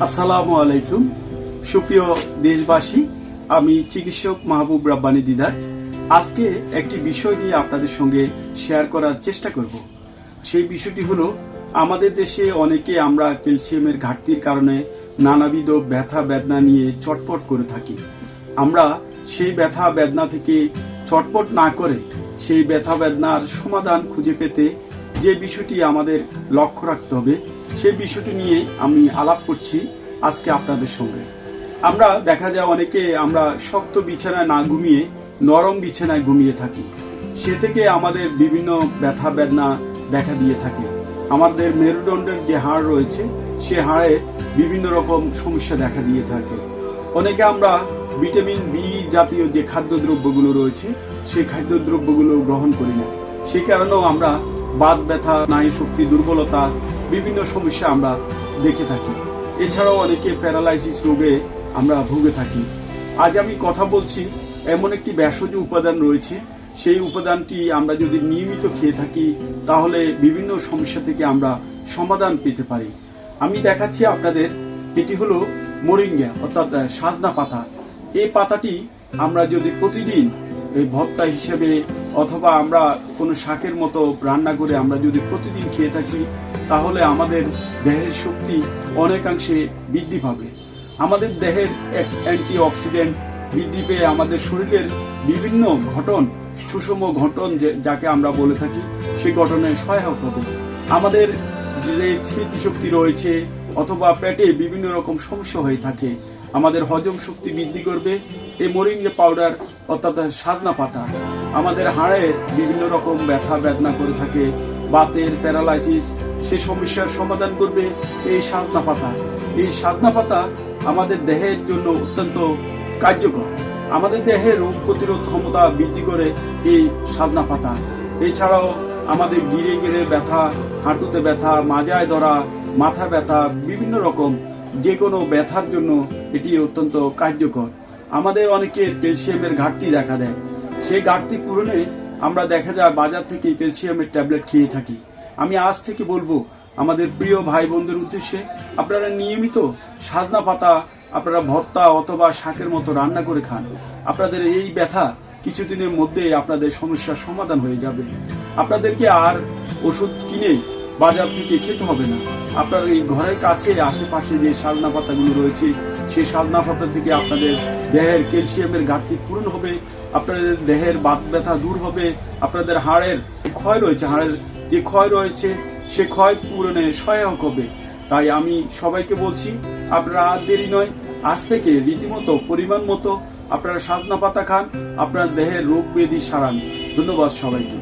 আসসালামু আলাইকুম সুপ্রিয় দেশবাসী, আমি চিকিৎসক মাহবুব রাব্বানী দিদার। আজকে একটি বিষয় নিয়ে আপনাদের সঙ্গে শেয়ার করার চেষ্টা করব। সেই বিষয়টি হলো, আমাদের দেশে অনেকে আমরা ক্যালসিয়ামের ঘাটতির কারণে নানাবিধ ব্যথা বেদনা নিয়ে চটপট করে থাকি। আমরা সেই ব্যথা বেদনা থেকে চটপট না করে সেই ব্যথা বেদনার সমাধান খুঁজে পেতে যে বিষয়টি আমাদের লক্ষ্য রাখতে হবে, সেই বিষয়টি নিয়ে আমি আলাপ করছি আজকে আপনাদের সঙ্গে। আমরা দেখা যায় অনেকে আমরা শক্ত বিছানায় না ঘুমিয়ে নরম বিছানায় ঘুমিয়ে থাকি। সে থেকে আমাদের বিভিন্ন ব্যথা বেদনা দেখা দিয়ে থাকে। আমাদের মেরুদণ্ডের যে হাড় রয়েছে সে হাড়ে বিভিন্ন রকম সমস্যা দেখা দিয়ে থাকে। অনেকে আমরা ভিটামিন বি জাতীয় যে খাদ্যদ্রব্যগুলো রয়েছে সেই খাদ্যদ্রব্যগুলো গ্রহণ করি না। সে কারণেও আমরা বাত ব্যথা, স্নায়ু শক্তি দুর্বলতা, বিভিন্ন সমস্যা আমরা দেখে থাকি। এছাড়াও অনেকে প্যারালাইসিস রোগে আমরা ভুগে থাকি। আজ আমি কথা বলছি এমন একটি ভেষজ উপাদান রয়েছে, সেই উপাদানটি আমরা যদি নিয়মিত খেয়ে থাকি তাহলে বিভিন্ন সমস্যা থেকে আমরা সমাধান পেতে পারি। আমি দেখাচ্ছি আপনাদের, এটি হলো মোরিঙ্গা অর্থাৎ সাজনা পাতা। এই পাতাটি আমরা যদি প্রতিদিন এই ভর্তা হিসেবে অথবা আমরা কোনো শাকের মতো রান্না করে আমরা যদি প্রতিদিন খেয়ে থাকি তাহলে আমাদের দেহের শক্তি অনেকাংশে বৃদ্ধি পাবে। আমাদের দেহের এক অ্যান্টি অক্সিডেন্ট বৃদ্ধি পেয়ে আমাদের শরীরের বিভিন্ন ঘটন, সুষম ঘটন যাকে আমরা বলে থাকি, সেই গঠনে সহায়ক হবে। আমাদের যে স্মৃতিশক্তি রয়েছে অথবা পেটে বিভিন্ন রকম সমস্যা হয়ে থাকে, আমাদের হজম শক্তি বৃদ্ধি করবে এই মোরিঙ্গা পাউডার অর্থাৎ সাজনা পাতা। আমাদের হাড়ে বিভিন্ন রকম ব্যথা বেদনা করে থাকে, বাতের প্যারালাইসিস, সে সমস্যার সমাধান করবে এই সাজনা পাতা। এই সাজনা পাতা আমাদের দেহের জন্য অত্যন্ত কার্যকর। আমাদের দেহের রোগ প্রতিরোধ ক্ষমতা বৃদ্ধি করে এই সাজনা পাতা। এছাড়াও আমাদের গিরে গিরে ব্যথা, হাঁটুতে ব্যথা, মাজায় ধরা, মাথা ব্যথা, বিভিন্ন রকম যে কোনো ব্যথার জন্য এটি অত্যন্ত কার্যকর। আমাদের অনেকের ক্যালসিয়ামের ঘাটতি দেখা দেয়। সেই ঘাটতি পূরণে আমরা দেখা যায় বাজার থেকে ক্যালসিয়ামের ট্যাবলেট খেয়ে থাকি। আমি আজ থেকে বলবো আমাদের প্রিয় ভাই বোনদের উদ্দেশ্যে, আপনারা নিয়মিত সাজনা পাতা আপনারা ভর্তা অথবা শাকের মতো রান্না করে খান। আপনাদের এই ব্যথা কিছুদিনের মধ্যেই আপনাদের সমস্যার সমাধান হয়ে যাবে। আপনাদেরকে আর ওষুধ কিনে বাজার থেকে খেতে হবে না। আপনার এই ঘরের কাছে আশেপাশে যে সাজনা পাতাগুলো রয়েছে সেই সাজনা পাতা থেকে আপনাদের দেহের ক্যালসিয়ামের ঘাটতি পূরণ হবে, আপনাদের দেহের বাত ব্যথা দূর হবে, আপনাদের হাড়ের ক্ষয় রয়েছে, হাড়ের যে ক্ষয় রয়েছে সে ক্ষয় পূরণে সহায়ক হবে। তাই আমি সবাইকে বলছি, আপনারা আর দেরি নয়, আজ থেকে রীতিমতো পরিমাণ মতো আপনারা সাজনা পাতা খান, আপনার দেহের রোগ ব্যাধি সারান। ধন্যবাদ সবাইকে।